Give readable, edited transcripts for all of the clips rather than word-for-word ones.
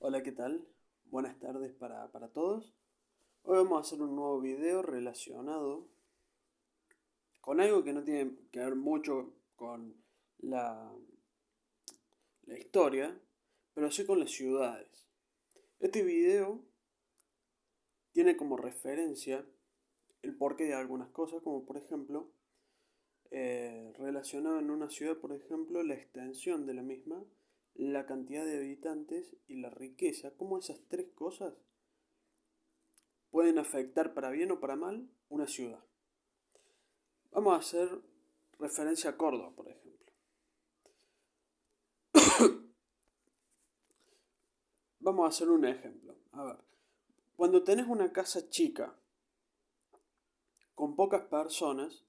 Hola, ¿qué tal? Buenas tardes para todos. Hoy vamos a hacer un nuevo video relacionado con algo que no tiene que ver mucho con la, la historia, pero sí con las ciudades. Este video tiene como referencia el porqué de algunas cosas, como por ejemplo, relacionado en una ciudad, por ejemplo, la extensión de la misma, la cantidad de habitantes y la riqueza, cómo esas tres cosas pueden afectar para bien o para mal una ciudad. Vamos a hacer referencia a Córdoba, por ejemplo. Vamos a hacer un ejemplo. A ver, cuando tenés una casa chica con pocas personas,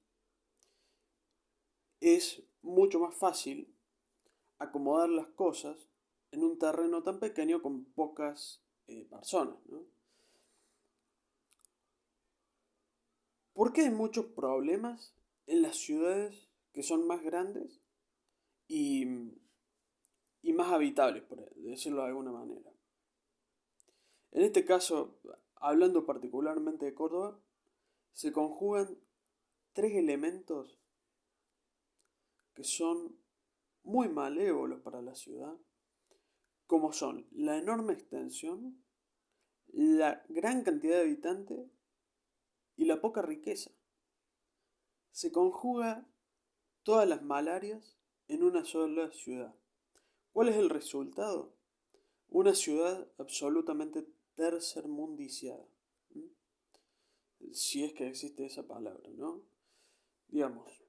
es mucho más fácil acomodar las cosas en un terreno tan pequeño con pocas personas, ¿no? ¿Por qué hay muchos problemas en las ciudades que son más grandes y, y más habitables, por decirlo de alguna manera? En este caso, hablando particularmente de Córdoba, se conjugan tres elementos que son muy malévolos para la ciudad, como son la enorme extensión, la gran cantidad de habitantes y la poca riqueza. Se conjuga todas las malarias en una sola ciudad. ¿Cuál es el resultado? Una ciudad absolutamente tercermundiciada. Si es que existe esa palabra, ¿no? Digamos,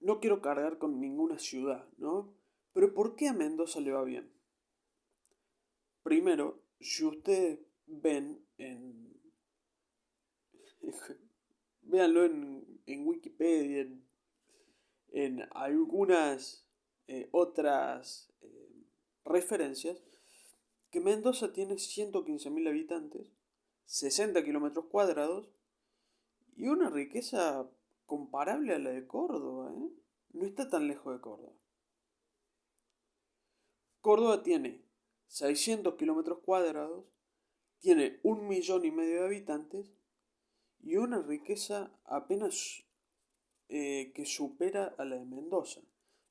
no quiero cargar con ninguna ciudad, ¿no? Pero ¿por qué a Mendoza le va bien? Primero, si ustedes ven véanlo en Wikipedia, en algunas otras referencias, que Mendoza tiene 115.000 habitantes, 60 kilómetros cuadrados y una riqueza comparable a la de Córdoba, ¿eh? No está tan lejos de Córdoba. Córdoba tiene 600 kilómetros cuadrados, tiene 1,5 millones de habitantes y una riqueza apenas que supera a la de Mendoza.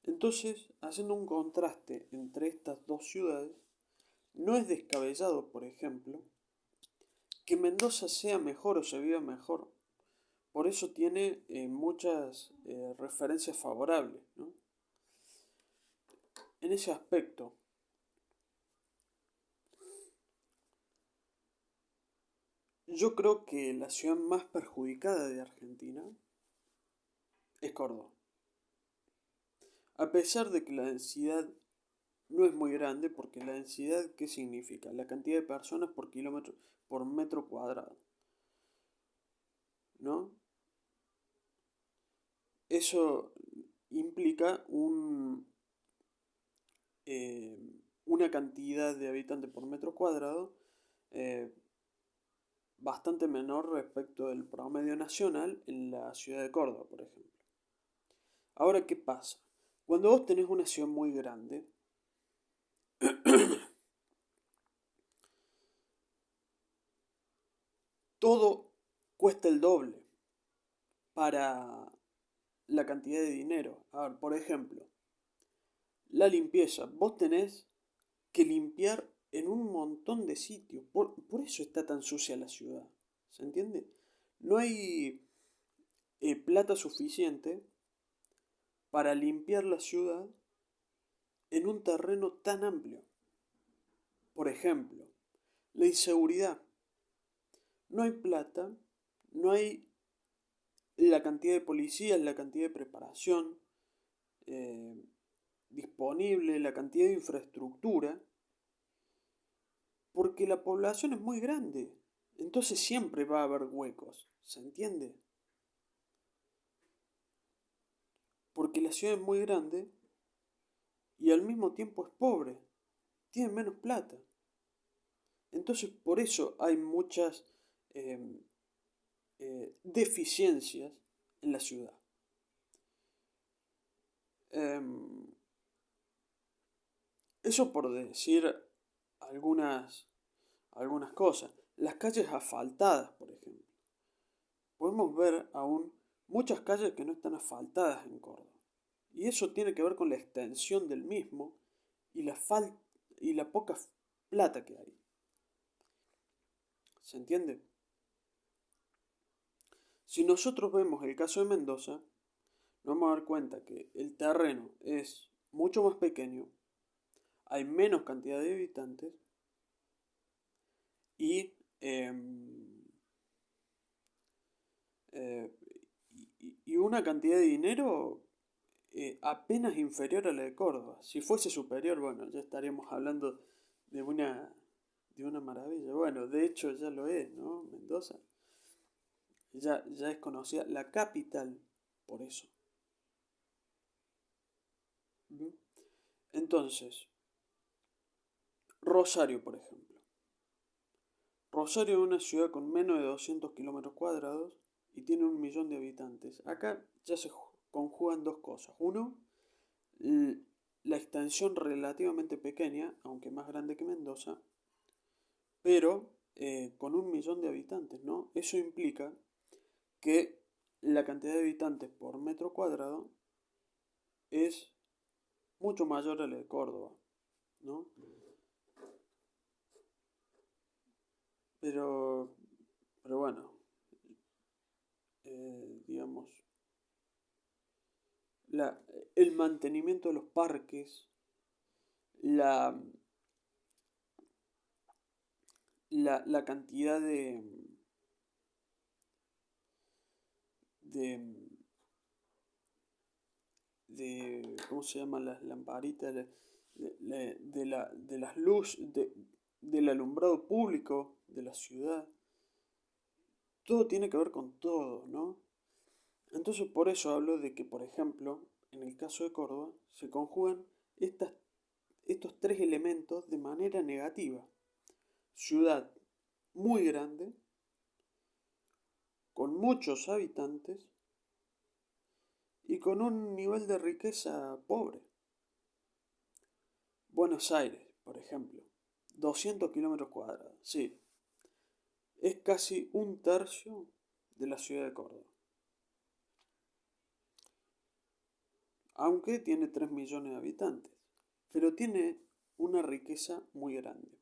Entonces, haciendo un contraste entre estas dos ciudades, no es descabellado, por ejemplo, que Mendoza sea mejor o se viva mejor. Por eso tiene muchas referencias favorables, ¿no? En ese aspecto, yo creo que la ciudad más perjudicada de Argentina es Córdoba. A pesar de que la densidad no es muy grande, porque la densidad, ¿qué significa? La cantidad de personas por kilómetro, por metro cuadrado, ¿no? Eso implica eh, una cantidad de habitantes por metro cuadrado eh, bastante menor respecto del promedio nacional en la ciudad de Córdoba, por ejemplo. Ahora, ¿qué pasa? Cuando vos tenés una ciudad muy grande, todo cuesta el doble para la cantidad de dinero. A ver, por ejemplo, la limpieza. Vos tenés que limpiar en un montón de sitios. Por eso está tan sucia la ciudad. ¿Se entiende? No hay plata suficiente para limpiar la ciudad en un terreno tan amplio. Por ejemplo, la inseguridad. No hay plata, no hay la cantidad de policías, la cantidad de preparación eh, disponible, la cantidad de infraestructura, porque la población es muy grande. Entonces siempre va a haber huecos, ¿se entiende? Porque la ciudad es muy grande y al mismo tiempo es pobre, tiene menos plata. Entonces por eso hay muchas eh, deficiencias en la ciudad. Eh, Eso por decir algunas, algunas cosas. Las calles asfaltadas, por ejemplo. Podemos ver aún muchas calles que no están asfaltadas en Córdoba. Y eso tiene que ver con la extensión del mismo y y la poca plata que hay. ¿Se entiende? Si nosotros vemos el caso de Mendoza, nos vamos a dar cuenta que el terreno es mucho más pequeño, hay menos cantidad de habitantes y, eh, y una cantidad de dinero apenas inferior a la de Córdoba. Si fuese superior, bueno, ya estaríamos hablando de de una maravilla. Bueno, de hecho ya lo es, ¿no? Mendoza ya es conocida la capital por eso. ¿Mm? Entonces, Rosario, por ejemplo. Rosario es una ciudad con menos de 200 kilómetros cuadrados y tiene 1 millón de habitantes. Acá ya se conjugan dos cosas. Uno, la extensión relativamente pequeña, aunque más grande que Mendoza, pero con 1 millón de habitantes, ¿no? Eso implica que la cantidad de habitantes por metro cuadrado es mucho mayor a la de Córdoba, ¿no? Pero, pero bueno, digamos, la, el mantenimiento de los parques, la, la cantidad de, ¿cómo se llaman las lamparitas? De las luces, del alumbrado público de la ciudad. Todo tiene que ver con todo, ¿no? Entonces por eso hablo de que, por ejemplo, en el caso de Córdoba, se conjugan estos tres elementos de manera negativa. Ciudad muy grande, con muchos habitantes y con un nivel de riqueza pobre. Buenos Aires, por ejemplo, 200 kilómetros cuadrados, sí, es casi 1/3 de la ciudad de Córdoba, aunque tiene 3 millones de habitantes, pero tiene una riqueza muy grande.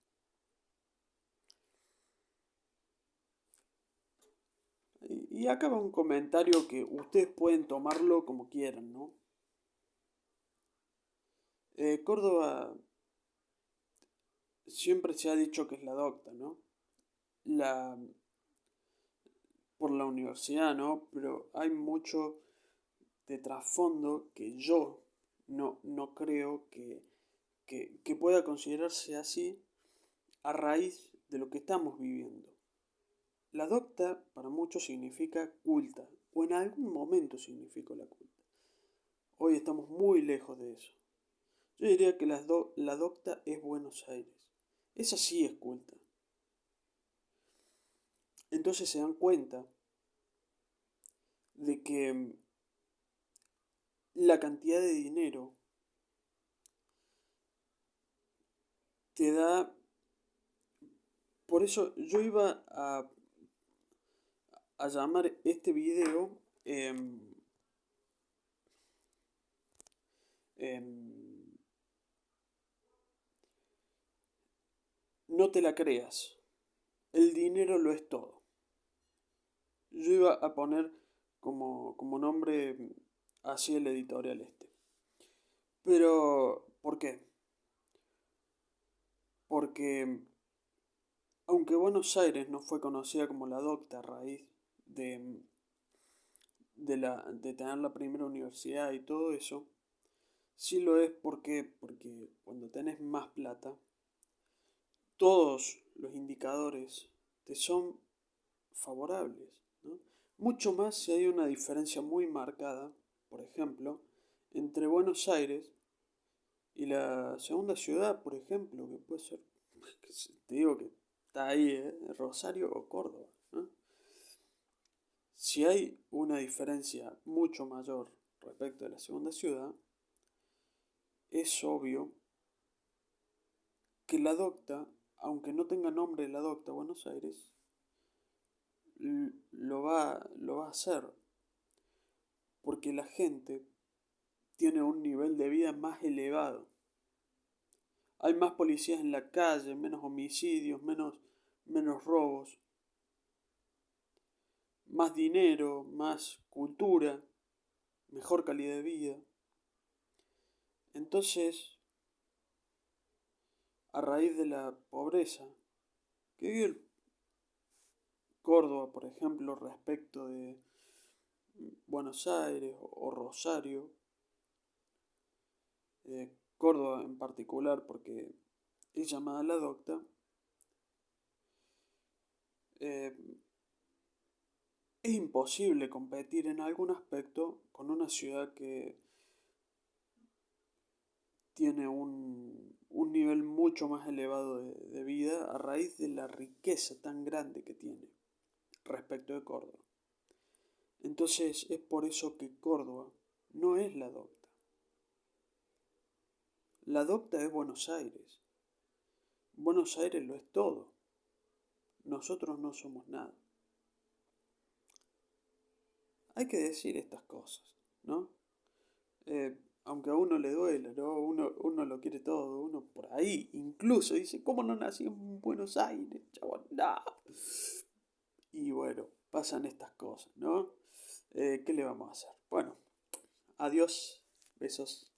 Y acá va un comentario que ustedes pueden tomarlo como quieran, ¿no? Córdoba siempre se ha dicho que es la docta, ¿no? La, por la universidad, ¿no? Pero hay mucho de trasfondo que yo no creo que pueda considerarse así a raíz de lo que estamos viviendo. La docta para muchos significa culta, o en algún momento significó la culta. Hoy estamos muy lejos de eso. Yo diría que la docta es Buenos Aires. Esa sí es culta. Entonces se dan cuenta de que la cantidad de dinero te da... Por eso yo iba a llamar este video em, no te la creas. El dinero lo es todo. Yo iba a poner como nombre así el editorial este. Pero, ¿por qué? Porque aunque Buenos Aires no fue conocida como la docta a raíz de, de tener la primera universidad y todo eso, sí lo es porque cuando tenés más plata, todos los indicadores te son favorables, ¿no? Mucho más si hay una diferencia muy marcada, por ejemplo, entre Buenos Aires y la segunda ciudad, por ejemplo, que puede ser, te digo que está ahí, Rosario o Córdoba, ¿no? Si hay una diferencia mucho mayor respecto de la segunda ciudad, es obvio que la docta, aunque no tenga nombre la docta Buenos Aires, lo va a hacer, porque la gente tiene un nivel de vida más elevado. Hay más policías en la calle, menos homicidios, menos robos, más dinero, más cultura, mejor calidad de vida. Entonces, a raíz de la pobreza que vive Córdoba, por ejemplo, respecto de Buenos Aires o Rosario, Córdoba en particular, porque es llamada la docta, eh, es imposible competir en algún aspecto con una ciudad que tiene un nivel mucho más elevado de vida a raíz de la riqueza tan grande que tiene respecto de Córdoba. Entonces es por eso que Córdoba no es la docta. La docta es Buenos Aires. Buenos Aires lo es todo. Nosotros no somos nada. Hay que decir estas cosas, ¿no? Aunque a uno le duela, ¿no? Uno lo quiere todo, uno por ahí incluso dice, ¿cómo no nací en Buenos Aires, chabón? No. Y bueno, pasan estas cosas, ¿no? ¿Qué le vamos a hacer? Bueno, adiós, besos.